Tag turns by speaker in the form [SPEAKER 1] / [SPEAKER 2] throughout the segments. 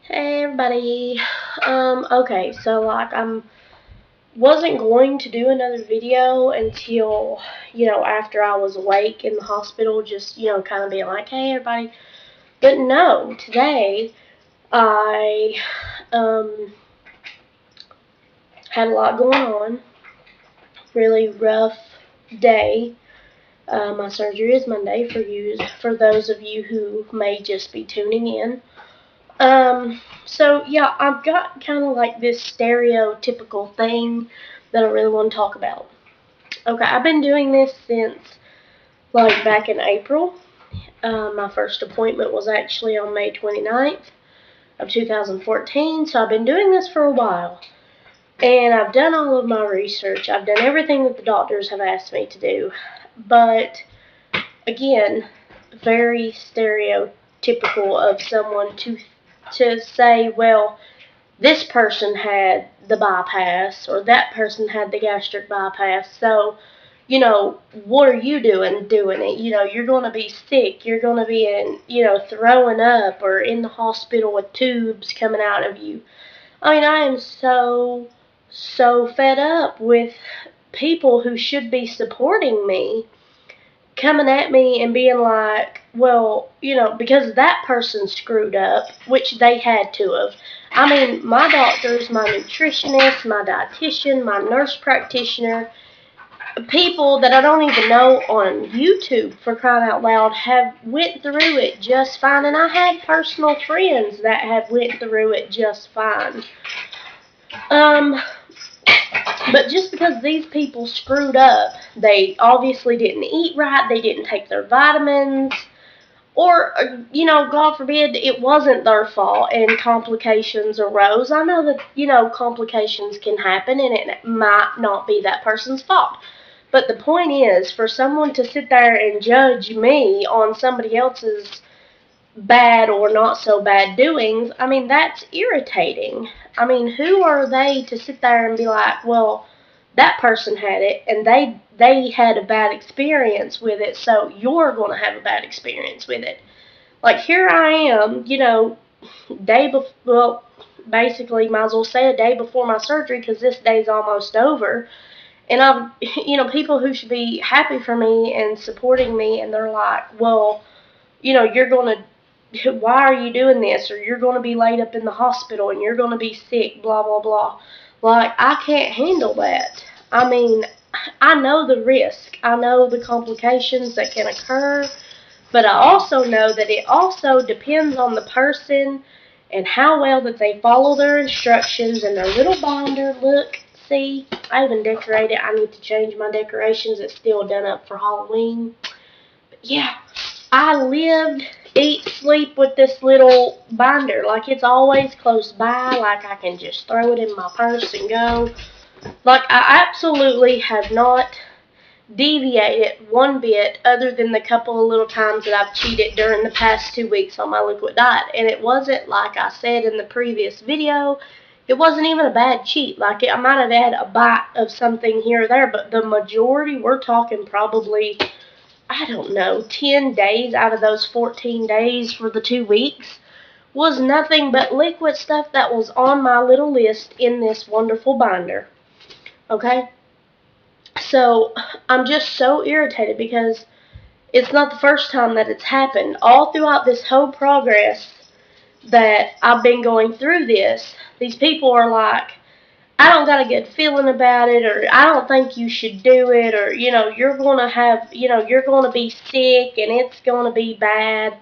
[SPEAKER 1] Hey everybody. Okay, so I wasn't going to do another video until, after I was awake in the hospital, just, kind of being like, hey everybody. But no, today I had a lot going on. Really rough day. My surgery is Monday for those of you who may just be tuning in. So yeah, I've got kind of like this stereotypical thing that I really want to talk about. Okay, I've been doing this since like back in April. My first appointment was actually on May 29th of 2014, so I've been doing this for a while. And I've done all of my research. I've done everything that the doctors have asked me to do. But again, very stereotypical of someone to say, well, this person had the bypass or that person had the gastric bypass. So, what are you doing it? You're going to be sick. You're going to be throwing up or in the hospital with tubes coming out of you. I mean, I am so fed up with people who should be supporting me coming at me and being like, well, because that person screwed up, which they had to have. I mean, my doctors, my nutritionist, my dietitian, my nurse practitioner, people that I don't even know on YouTube, for crying out loud, have went through it just fine. And I had personal friends that have went through it just fine. But just because these people screwed up, they obviously didn't eat right, they didn't take their vitamins, or, God forbid, it wasn't their fault and complications arose. I know that, complications can happen and it might not be that person's fault. But the point is, for someone to sit there and judge me on somebody else's bad or not so bad doings, I mean, that's irritating. I mean, who are they to sit there and be like, well, that person had it and they had a bad experience with it, so you're going to have a bad experience with it. Like, here I am, well, basically might as well say a day before my surgery because this day's almost over. And I've, people who should be happy for me and supporting me, and they're like, well, you're going to, why are you doing this? Or you're going to be laid up in the hospital and you're going to be sick, blah, blah, blah. Like, I can't handle that. I mean, I know the risk. I know the complications that can occur. But I also know that it also depends on the person and how well that they follow their instructions and their little binder. Look, see, I even decorated. I need to change my decorations. It's still done up for Halloween. But yeah, I lived, eat, sleep with this little binder. Like, it's always close by. Like, I can just throw it in my purse and go. Like, I absolutely have not deviated one bit other than the couple of little times that I've cheated during the past 2 weeks on my liquid diet. And it wasn't, like I said in the previous video, it wasn't even a bad cheat. Like, I might have had a bite of something here or there, but the majority, we're talking probably, I don't know, 10 days out of those 14 days for the 2 weeks was nothing but liquid stuff that was on my little list in this wonderful binder. Okay? So I'm just so irritated because it's not the first time that it's happened. All throughout this whole progress that I've been going through this, these people are like, I don't got a good feeling about it, or I don't think you should do it, or, you're going to have, you're going to be sick and it's going to be bad.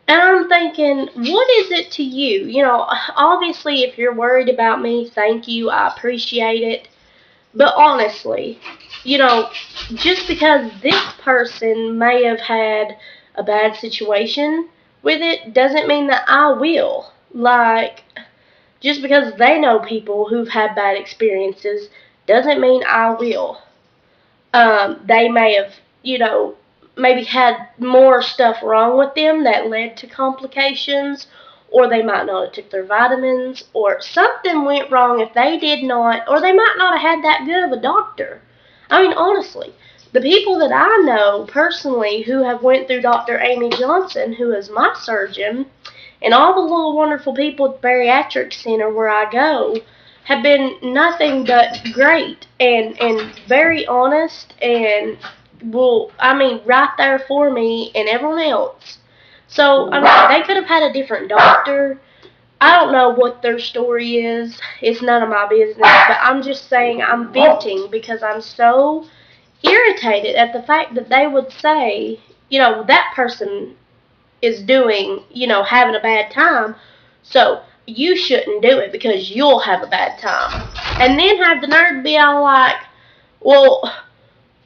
[SPEAKER 1] And I'm thinking, what is it to you? Obviously, if you're worried about me, thank you. I appreciate it. But honestly, just because this person may have had a bad situation with it doesn't mean that I will. Like, just because they know people who've had bad experiences doesn't mean I will. They may have, maybe had more stuff wrong with them that led to complications, or they might not have took their vitamins, or something went wrong if they did not, or they might not have had that good of a doctor. I mean, honestly, the people that I know personally who have went through Dr. Amy Johnson, who is my surgeon, And all the little wonderful people at the bariatric center where I go have been nothing but great and very honest and right there for me and everyone else. So, they could have had a different doctor. I don't know what their story is. It's none of my business, but I'm just saying I'm venting because I'm so irritated at the fact that they would say, that person is doing, having a bad time, so you shouldn't do it because you'll have a bad time. And then have the nerve to be all like, well,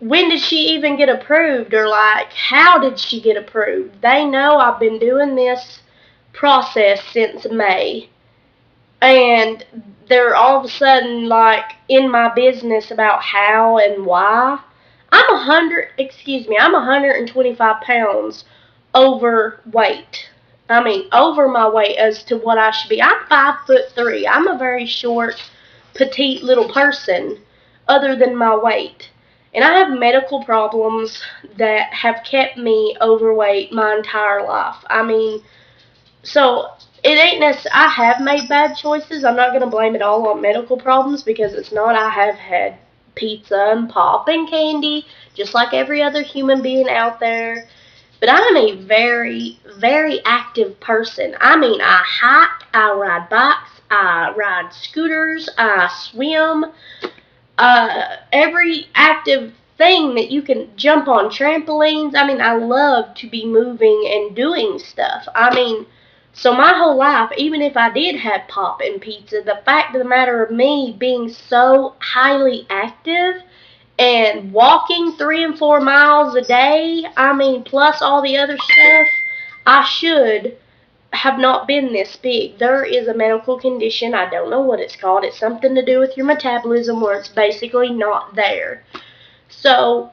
[SPEAKER 1] when did she even get approved? Or like, how did she get approved? They know I've been doing this process since May. And they're all of a sudden like in my business about how and why. I'm 125 pounds overweight. Over my weight as to what I should be. I'm 5'3". I'm a very short, petite little person, other than my weight. And I have medical problems that have kept me overweight my entire life. So it ain't necessarily, I have made bad choices. I'm not going to blame it all on medical problems because it's not. I have had pizza and pop and candy, just like every other human being out there. But I'm a very, very active person. I hike, I ride bikes, I ride scooters, I swim, every active thing that you can jump on trampolines. I love to be moving and doing stuff. So my whole life, even if I did have pop and pizza, the fact of the matter of me being so highly active and walking 3 and 4 miles a day, plus all the other stuff, I should have not been this big. There is a medical condition, I don't know what it's called. It's something to do with your metabolism where it's basically not there. So,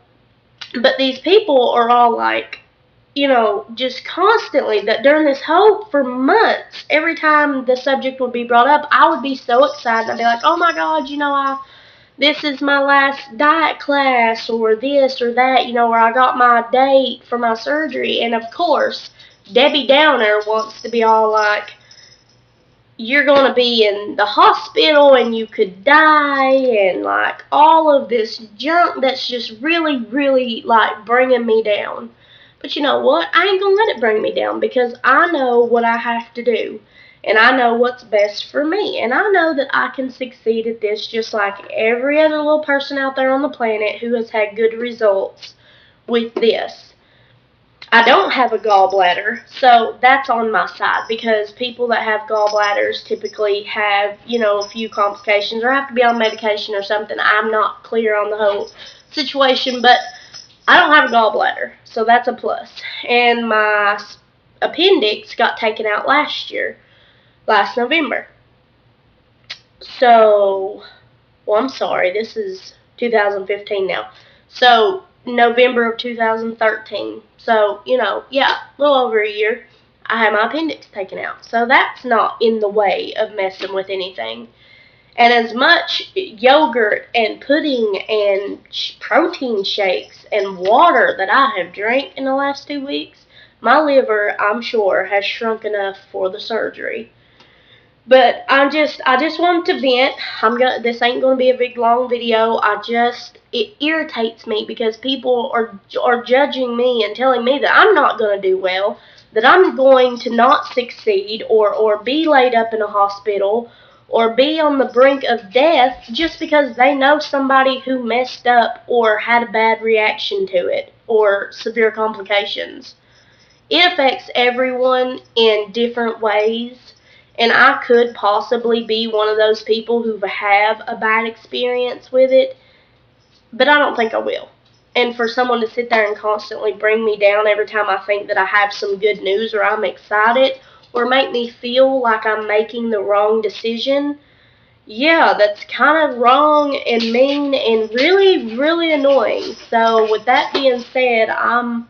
[SPEAKER 1] but these people are all like, just constantly, that during this whole, for months, every time the subject would be brought up, I would be so excited. I'd be like, oh my God, this is my last diet class, or this or that, where I got my date for my surgery. And of course, Debbie Downer wants to be all like, you're going to be in the hospital and you could die, and like all of this junk that's just really, really like bringing me down. But you know what? I ain't going to let it bring me down because I know what I have to do. And I know what's best for me. And I know that I can succeed at this just like every other little person out there on the planet who has had good results with this. I don't have a gallbladder, so that's on my side because people that have gallbladders typically have, a few complications or have to be on medication or something. I'm not clear on the whole situation, but I don't have a gallbladder, so that's a plus. And my appendix got taken out last November. So, I'm sorry, this is 2015 now. So, November of 2013. So, a little over a year, I had my appendix taken out. So, that's not in the way of messing with anything. And as much yogurt and pudding and protein shakes and water that I have drank in the last 2 weeks, my liver, I'm sure, has shrunk enough for the surgery. But I just wanted to vent. This ain't gonna be a big long video. It irritates me because people are judging me and telling me that I'm not gonna do well, that I'm going to not succeed, or be laid up in a hospital, or be on the brink of death just because they know somebody who messed up or had a bad reaction to it or severe complications. It affects everyone in different ways. And I could possibly be one of those people who have a bad experience with it, but I don't think I will. And for someone to sit there and constantly bring me down every time I think that I have some good news or I'm excited, or make me feel like I'm making the wrong decision, yeah, that's kind of wrong and mean and really, really annoying. So with that being said, I'm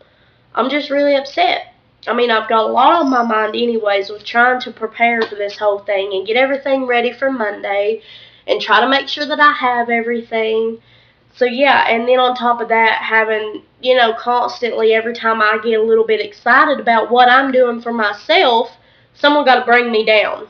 [SPEAKER 1] just really upset. I've got a lot on my mind anyways with trying to prepare for this whole thing and get everything ready for Monday and try to make sure that I have everything. So yeah, and then on top of that, having, constantly every time I get a little bit excited about what I'm doing for myself, someone got to bring me down.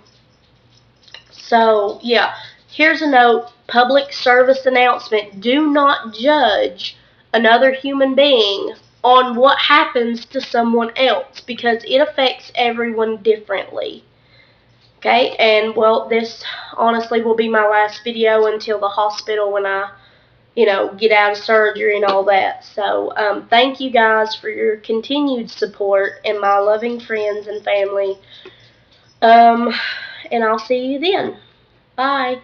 [SPEAKER 1] So, yeah, here's a note, public service announcement. Do not judge another human being on what happens to someone else, because it affects everyone differently. Okay, and well, this honestly will be my last video until the hospital when I, get out of surgery and all that. So, thank you guys for your continued support and my loving friends and family. And I'll see you then. Bye.